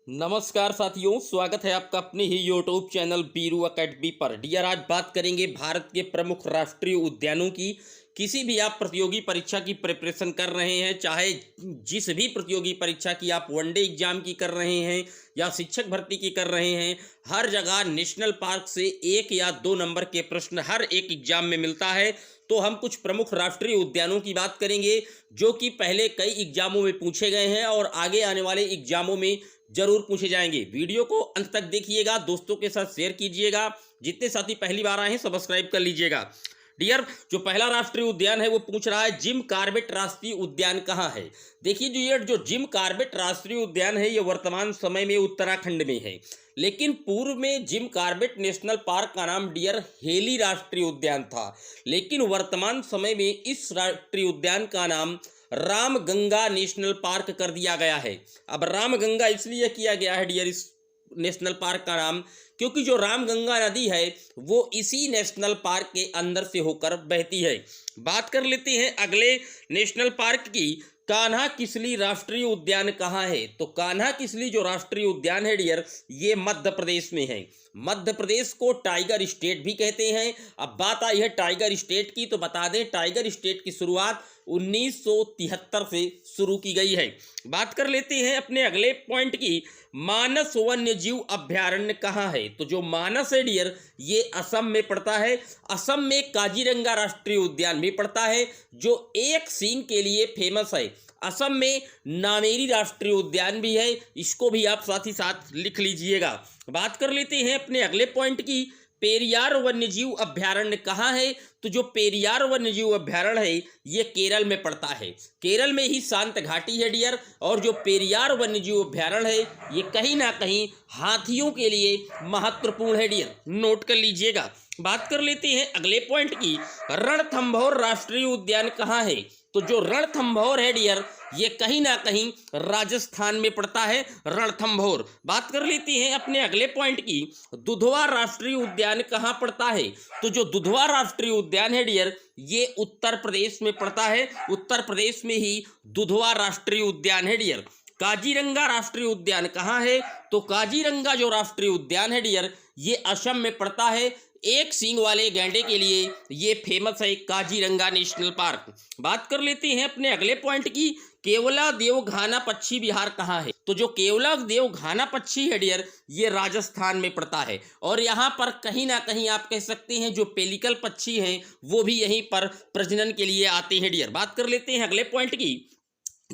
नमस्कार साथियों, स्वागत है आपका अपने ही यूट्यूब चैनल बीरू अकेडमी पर। डियर, आज बात करेंगे भारत के प्रमुख राष्ट्रीय उद्यानों की। किसी भी आप प्रतियोगी परीक्षा की प्रिपरेशन कर रहे हैं, चाहे जिस भी प्रतियोगी परीक्षा की आप वनडे एग्जाम की कर रहे हैं या शिक्षक भर्ती की कर रहे हैं, हर जगह नेशनल पार्क से 1 या 2 नंबर के प्रश्न हर एक एग्जाम में मिलता है। तो हम कुछ प्रमुख राष्ट्रीय उद्यानों की बात करेंगे जो कि पहले कई एग्जामों में पूछे गए हैं और आगे आने वाले एग्जामों में जरूर पूछे जाएंगे। वीडियो को अंत तक देखिएगा, दोस्तों के साथ शेयर कीजिएगा। जितने साथी पहली बार आए हैं सब्सक्राइब कर लीजिएगा। डियर, जो पहला राष्ट्रीय उद्यान है वो पूछ रहा है जिम कॉर्बेट राष्ट्रीय उद्यान कहाँ है। देखिए डियर, जो जिम कॉर्बेट राष्ट्रीय उद्यान है ये वर्तमान समय में उत्तराखंड में है, लेकिन पूर्व में जिम कॉर्बेट नेशनल पार्क का नाम डियर हेली राष्ट्रीय उद्यान था। लेकिन वर्तमान समय में इस राष्ट्रीय उद्यान का नाम रामगंगा नेशनल पार्क कर दिया गया है। अब रामगंगा इसलिए किया गया है डियर इस नेशनल पार्क का नाम, क्योंकि जो रामगंगा नदी है वो इसी नेशनल पार्क के अंदर से होकर बहती है। बात कर लेते हैं अगले नेशनल पार्क की। कान्हा किसली राष्ट्रीय उद्यान कहाँ है? तो कान्हा किसली जो राष्ट्रीय उद्यान है डियर, ये मध्य प्रदेश में है। मध्य प्रदेश को टाइगर स्टेट भी कहते हैं। अब बात आई है टाइगर स्टेट की, तो बता दें टाइगर स्टेट की शुरुआत 1973 से शुरू की गई है। बात कर लेते हैं अपने अगले पॉइंट की। मानस वन्य जीव अभ्यारण्य कहाँ है? तो जो मानस है डियर ये असम में पड़ता है। असम में काजीरंगा राष्ट्रीय उद्यान भी पड़ता है जो एक सींग के लिए फेमस है। असम में नामेरी राष्ट्रीय उद्यान भी है, इसको भी आप साथ ही साथ लिख लीजिएगा। बात कर लेते हैं अपने अगले पॉइंट की। पेरियार वन्यजीव अभ्यारण्य कहाँ है? तो जो पेरियार वन्यजीव अभ्यारण्य है ये केरल में पड़ता है। केरल में ही शांत घाटी है डियर, और जो पेरियार वन्यजीव अभ्यारण्य है ये कहीं ना कहीं हाथियों के लिए महत्वपूर्ण है डियर, नोट कर लीजिएगा। बात कर लेते हैं अगले पॉइंट की। रणथंभौर राष्ट्रीय उद्यान कहाँ है? तो जो रणथंभौर है डियर ये कहीं ना कहीं राजस्थान में पड़ता है, रणथंभौर। बात कर लेते हैं अपने अगले पॉइंट की। दुधवा राष्ट्रीय उद्यान कहाँ पड़ता है? तो जो दुधवा राष्ट्रीय उद्यान है डियर ये उत्तर प्रदेश में पड़ता है। उत्तर प्रदेश में ही दुधवा राष्ट्रीय उद्यान है डियर। काजीरंगा राष्ट्रीय उद्यान कहाँ है? तो काजीरंगा जो राष्ट्रीय उद्यान है डियर ये असम में पड़ता है। एक सींग वाले गैंडे के लिए ये फेमस है काजीरंगा नेशनल पार्क। बात कर लेते हैं अपने अगले पॉइंट की। केवला देवघाना पक्षी विहार कहाँ है? तो जो केवला देवघाना पक्षी है डियर ये राजस्थान में पड़ता है, और यहाँ पर कहीं ना कहीं आप कह सकते हैं जो पेलिकल पक्षी हैं वो भी यहीं पर प्रजनन के लिए आते हैं डियर। बात कर लेते हैं अगले पॉइंट की।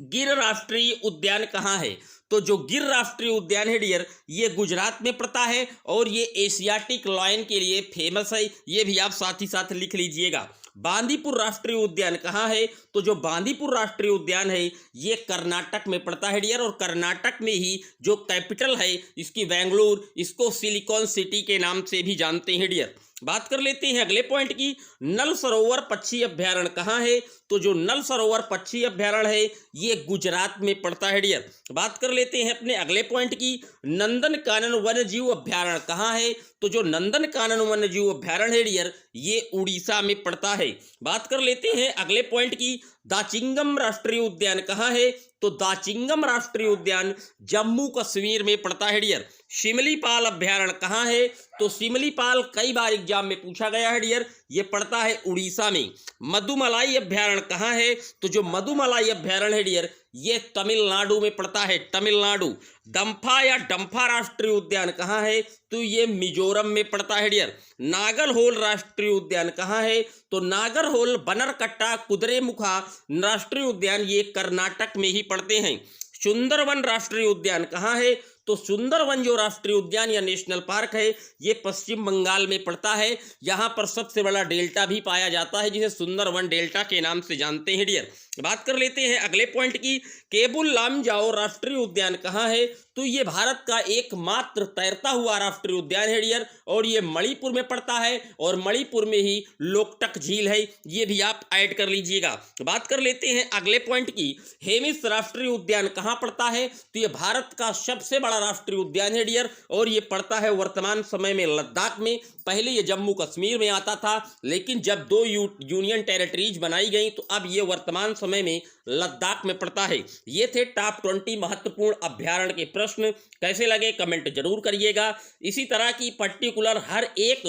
गिर राष्ट्रीय उद्यान कहाँ है? तो जो गिर राष्ट्रीय उद्यान है डियर ये गुजरात में पड़ता है, और ये एशियाटिक लायन के लिए फेमस है, ये भी आप साथ ही साथ लिख लीजिएगा। बांदीपुर राष्ट्रीय उद्यान कहाँ है? तो जो बांदीपुर राष्ट्रीय उद्यान है ये कर्नाटक में पड़ता है डियर, और कर्नाटक में ही जो कैपिटल है इसकी बेंगलुरु, इसको सिलिकॉन सिटी के नाम से भी जानते हैं डियर। बात कर लेते हैं अगले पॉइंट की। नल सरोवर पक्षी अभ्यारण्य कहाँ है? तो जो नल सरोवर पक्षी अभ्यारण्य है ये गुजरात में पड़ता है डियर। बात कर लेते हैं अपने अगले पॉइंट की। नंदनकानन वन्यजीव अभ्यारण्य कहाँ है? तो जो नंदनकानन वन्यजीव अभ्यारण्य है डियर ये उड़ीसा में पड़ता है। बात कर लेते हैं अगले पॉइंट की। दाचिंगम राष्ट्रीय उद्यान कहाँ है? तो दाचिंगम राष्ट्रीय उद्यान जम्मू कश्मीर में पड़ता है डियर। शिमलीपाल अभ्यारण्य कहाँ है? तो शिमलीपाल कई बार एग्जाम में पूछा गया है डियर, ये पड़ता है उड़ीसा में। मधुमलाई अभ्यारण्य कहाँ है? तो जो मधुमलाई अभ्यारण्य है डियर ये तमिलनाडु में पड़ता है, तमिलनाडु। डम्फा या डम्फा राष्ट्रीय उद्यान कहाँ है? तो ये मिजोरम में पड़ता है डियर। नागरहोल राष्ट्रीय उद्यान कहाँ है? तो नागरहोल, बनरकट्टा, कुद्रेमुखा राष्ट्रीय उद्यान ये कर्नाटक में ही पड़ते हैं। सुंदरवन राष्ट्रीय उद्यान कहाँ है? तो सुंदरवन जो राष्ट्रीय उद्यान या नेशनल पार्क है ये पश्चिम बंगाल में पड़ता है। यहाँ पर सबसे बड़ा डेल्टा भी पाया जाता है जिसे सुंदरवन डेल्टा के नाम से जानते हैं डियर। बात कर लेते हैं अगले पॉइंट की। केबुल लामजाओ राष्ट्रीय उद्यान कहाँ है? तो ये भारत का एकमात्र तैरता हुआ राष्ट्रीय उद्यान है डियर, और ये मणिपुर में पड़ता है, और मणिपुर में ही लोकटक झील है, ये भी आप ऐड कर लीजिएगा। बात कर लेते हैं अगले पॉइंट की। हेमिस राष्ट्रीय उद्यान कहाँ पड़ता है? तो ये भारत का सबसे बड़ा राष्ट्रीय उद्यान है डियर, और ये पड़ता है वर्तमान समय में लद्दाख में। पहले ये जम्मू कश्मीर में आता था, लेकिन जब 2 यूनियन टेरिटरीज बनाई गई तो अब ये वर्तमान समय में लद्दाख में पड़ता है। ये थे टॉप 20 महत्वपूर्ण अभ्यारण्य के प्रश्न कैसे लगे कमेंट जरूर करिएगा। इसी तरह की पर्टिकुलर हर एक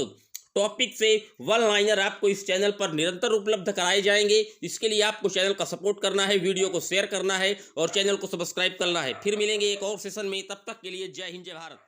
टॉपिक से वन लाइनर आपको इस चैनल पर निरंतर उपलब्ध कराए जाएंगे। इसके लिए आपको चैनल का सपोर्ट करना है, वीडियो को शेयर करना है और चैनल को सब्सक्राइब करना है। फिर मिलेंगे एक और सेशन में, तब तक के लिए जय हिंद जय भारत।